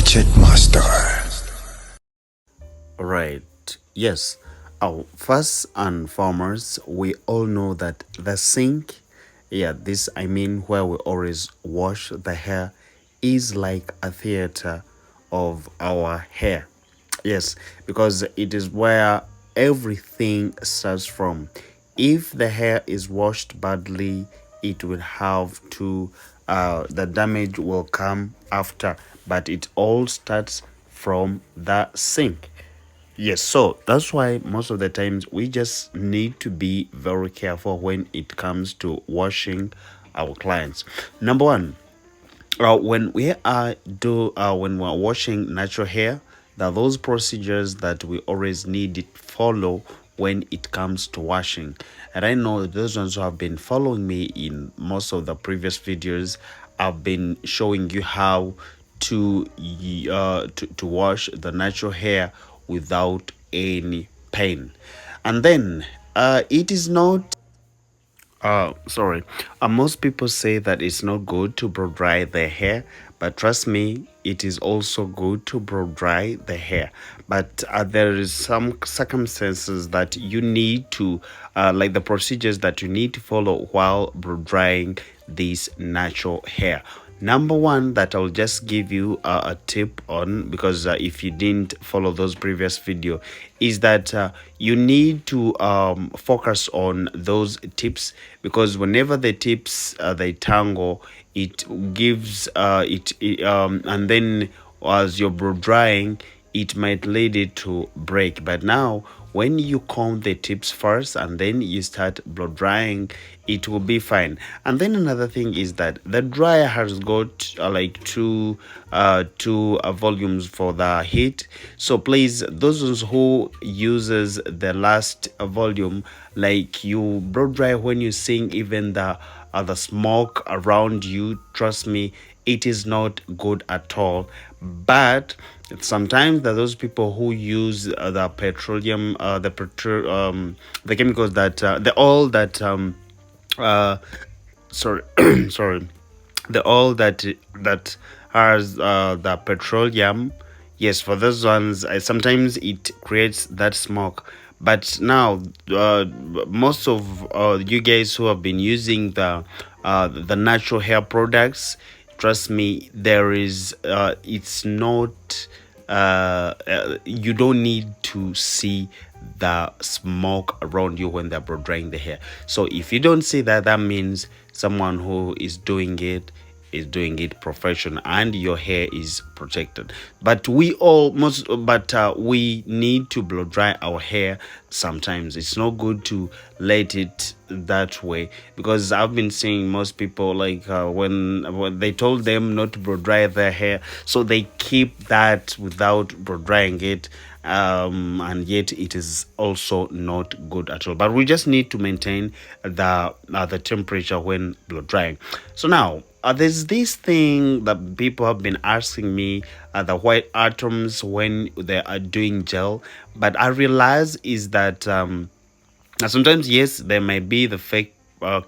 Gadget Master. Right. Yes. First and foremost, we all know that the sink, this I mean where we always wash the hair, is like a theater of our hair. Yes, because it is where everything starts from. If the hair is washed badly, it will have to, the damage will come after, but it all starts from the sink. Yes, so that's why most of the times we just need to be very careful when it comes to washing our clients. Number one, when we're washing natural hair, there are those procedures that we always need to follow when it comes to washing. And I know those ones who have been following me in most of the previous videos, I've been showing you how to wash the natural hair without any pain. And then it is not sorry. Most people say that it's not good to blow dry their hair, but trust me, it is also good to blow dry the hair. But there is some circumstances that you need to, like the procedures that you need to follow while blow drying this natural hair. Number one, that I'll just give you a tip on, because if you didn't follow those previous video, is that you need to focus on those tips, because whenever the tips they tangle, it gives and then as you're blow drying, it might lead it to break. But now when you comb the tips first and then you start blow drying, it will be fine. And then another thing is that the dryer has got like two volumes for the heat. So please, those who uses the last volume, like you blow dry when you sing, even the smoke around you, trust me, it is not good at all. But sometimes there are those people who use the petroleum, the chemicals that the oil that uh sorry sorry the oil that has the petroleum. Yes, for those ones, sometimes it creates that smoke. But now, most of you guys who have been using the natural hair products, trust me, there is it's not you don't need to see the smoke around you when they're blow drying the hair. So if you don't see that, that means someone who is doing it professional and your hair is protected. But we need to blow dry our hair. Sometimes it's not good to let it that way, because I've been seeing most people, like when they told them not to blow dry their hair, so they keep that without blow drying it, and yet it is also not good at all. But we just need to maintain the temperature when blow drying. So now, there's this thing that people have been asking me, the white atoms when they are doing gel. But I realize is that sometimes, yes, there might be the fake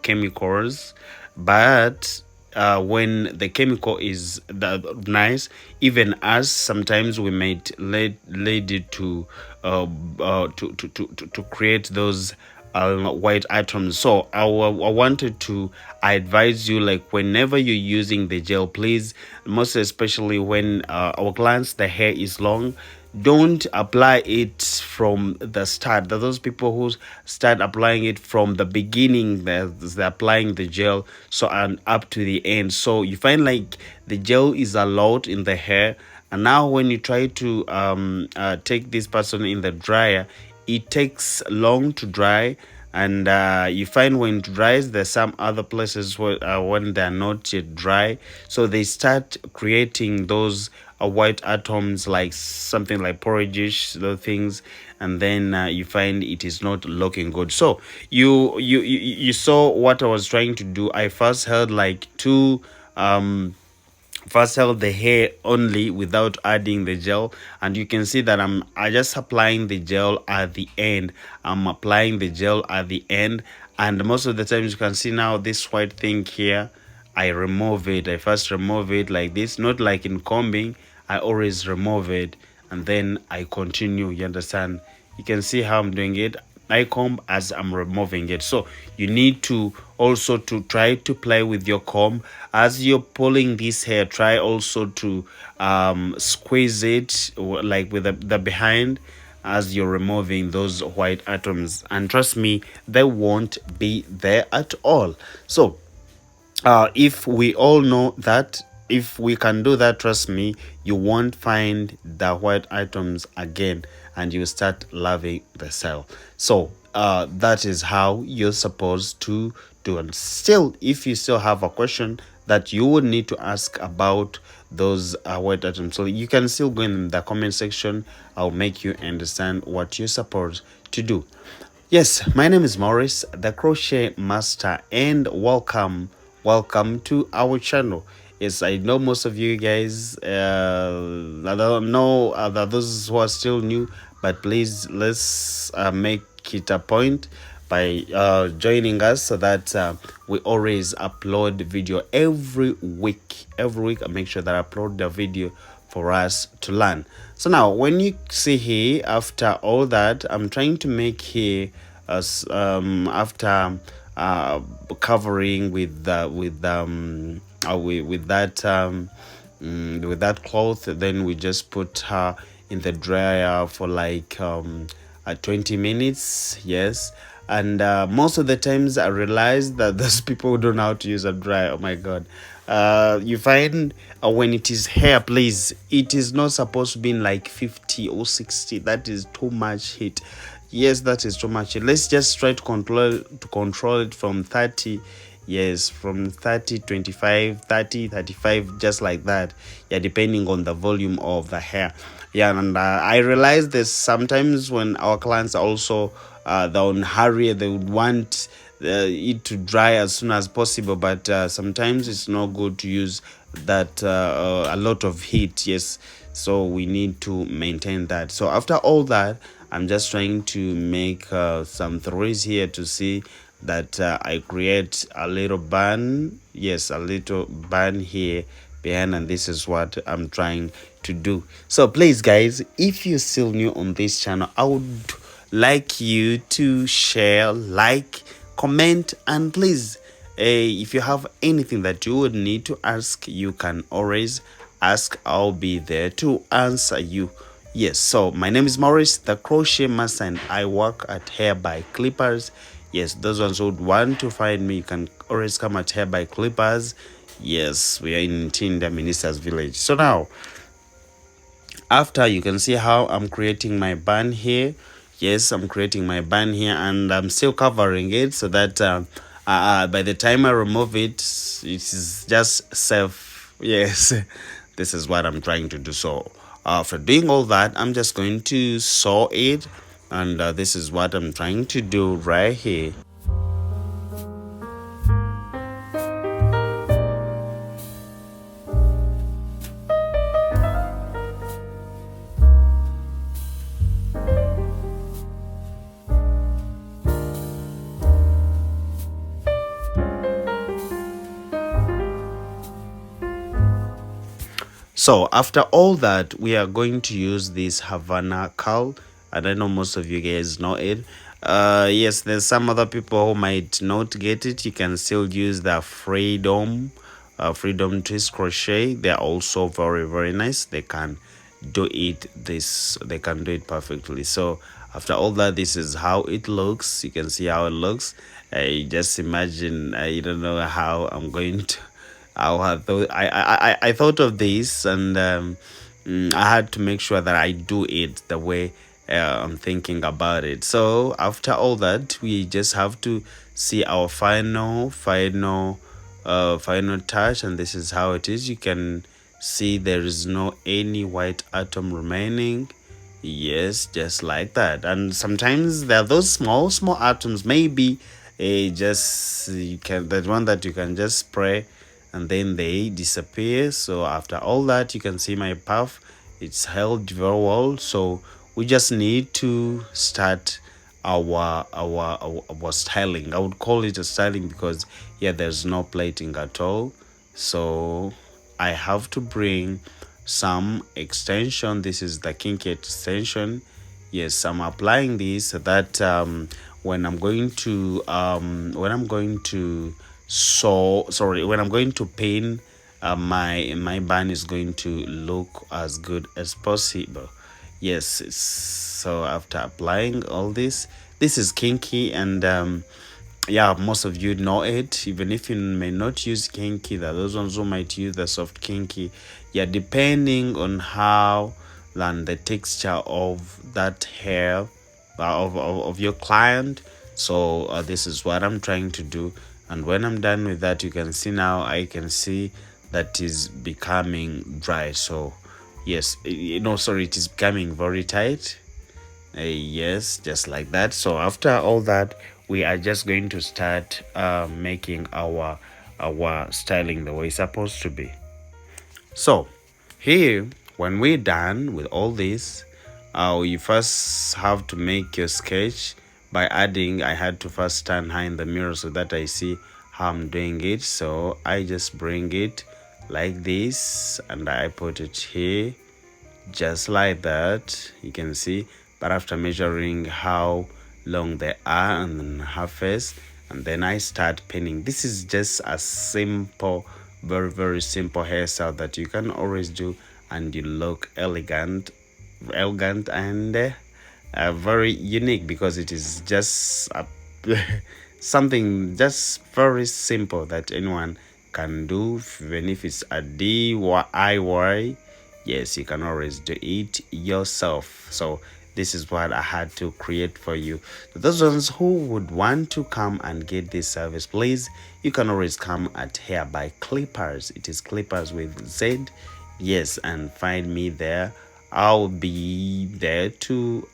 chemicals, but when the chemical is that nice, even us, sometimes we might lead it to to create those white atoms. So I wanted to advise you, like whenever you're using the gel, please, most especially when our clients, the hair is long, don't apply it from the start. There are those people who start applying it from the beginning, they're applying the gel, so and up to the end. So you find like the gel is a lot in the hair, and now when you try to take this person in the dryer, it takes long to dry. And you find when it dries, there's some other places where when they're not yet dry, so they start creating those white atoms, like something like porridge, those things. And then you find it is not looking good. So you saw what I was trying to do. I first held like two first held the hair only without adding the gel, and you can see that I just applying the gel at the end. I'm applying the gel at the end, and most of the times you can see now this white thing here, I remove it. I first remove it like this, not like in combing. I always remove it and then I continue. You understand? You can see how I'm doing it. I comb as I'm removing it. So you need to also to try to play with your comb as you're pulling this hair. Try also to squeeze it like with the behind as you're removing those white atoms, and trust me, they won't be there at all. So if we all know that, if we can do that, trust me, you won't find the white items again, and you start loving the cell. So that is how you're supposed to do. And still, if you still have a question that you would need to ask about those white items, so you can still go in the comment section. I'll make you understand what you're supposed to do. Yes, my name is Morris, the crochet master, and welcome to our channel. Yes, I know most of you guys, I don't know that those who are still new, but please let's make it a point by joining us so that we always upload video every week. Every week, I make sure that I upload the video for us to learn. So now when you see here, after all that, I'm trying to make here as after covering with with that cloth, then we just put her in the dryer for like 20 minutes. Yes. And most of the times I realize that those people who don't know how to use a dryer, oh my god, you find when it is hair, please, it is not supposed to be in like 50 or 60. That is too much heat. Yes, that is too much. Let's just try to control it from 30. Yes, from 30, 25, 30, 35, just like that. Yeah, depending on the volume of the hair. Yeah, and I realize that sometimes when our clients are also they're on hurry, they would want it to dry as soon as possible, but sometimes it's not good to use that a lot of heat. Yes, so we need to maintain that. So after all that, I'm just trying to make some threads here to see that I create a little band. Yes, a little band here behind, and this is what I'm trying to do. So please guys, if you're still new on this channel, I would like you to share, like, comment, and please if you have anything that you would need to ask, you can always ask. I'll be there to answer you. Yes, so my name is Morris, the crochet master, and I work at Hair by Clippers. Yes, those ones who would want to find me, you can always come at Hair by Clippers. Yes, we are in Tinda Minister's Village. So now, after, you can see how I'm creating my band here. Yes, I'm creating my band here, and I'm still covering it so that by the time I remove it, it is just safe. Yes, this is what I'm trying to do. So after doing all that, I'm just going to sew it, and this is what I'm trying to do right here. So after all that, we are going to use this Havana curl, and I know most of you guys know it. Yes, there's some other people who might not get it. You can still use the freedom twist crochet. They're also very, very nice. They can do it perfectly. So after all that, this is how it looks. You can see how it looks. Just imagine, I don't know how I'm going to I thought of this, and I had to make sure that I do it the way I'm thinking about it. So after all that, we just have to see our final touch, and this is how it is. You can see there is no any white atom remaining. Yes, just like that. And sometimes there are those small atoms, maybe just you can, that one that you can just spray and then they disappear. So after all that, you can see my puff, it's held very well. So we just need to start our styling. I would call it a styling because yeah, there's no plating at all. So I have to bring some extension. This is the kinky extension. Yes, I'm applying this so that when I'm going to when I'm going to pin, my bun is going to look as good as possible. Yes, so after applying all this is kinky, and yeah, most of you know it. Even if you may not use kinky, there are those ones who might use the soft kinky. Yeah, depending on how and the texture of that hair of your client. So this is what I'm trying to do, and when I'm done with that, you can see now, I can see that is becoming dry. So yes, no, sorry, it is becoming very tight. Yes, just like that. So after all that, we are just going to start making our styling the way it's supposed to be. So here, when we're done with all this, you first have to make your sketch by adding. I had to first stand high in the mirror so that I see how I'm doing it. So I just bring it like this and I put it here, just like that. You can see, but after measuring how long they are and then half face, and then I start pinning. This is just a simple, very simple hairstyle that you can always do, and you look elegant and very unique, because it is just something just very simple that anyone can do, even if it's a DIY. Yes, you can always do it yourself. So this is what I had to create for you. Those ones who would want to come and get this service, please, you can always come at Hair by Clippers. It is Clippers with Z. Yes, and find me there. I'll be there to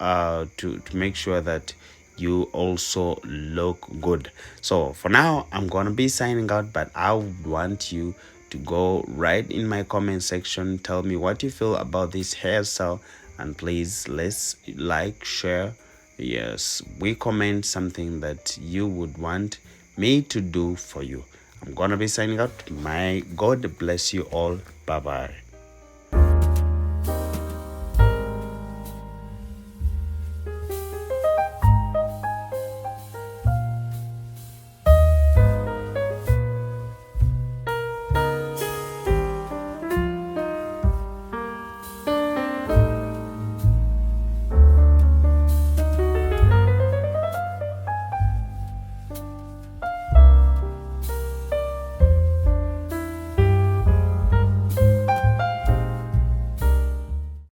make sure that you also look good. So for now, I'm gonna be signing out, but I would want you to go right in my comment section, tell me what you feel about this hairstyle, and please, let's like, share. Yes, we comment something that you would want me to do for you. I'm gonna be signing out. My God bless you all. Bye bye.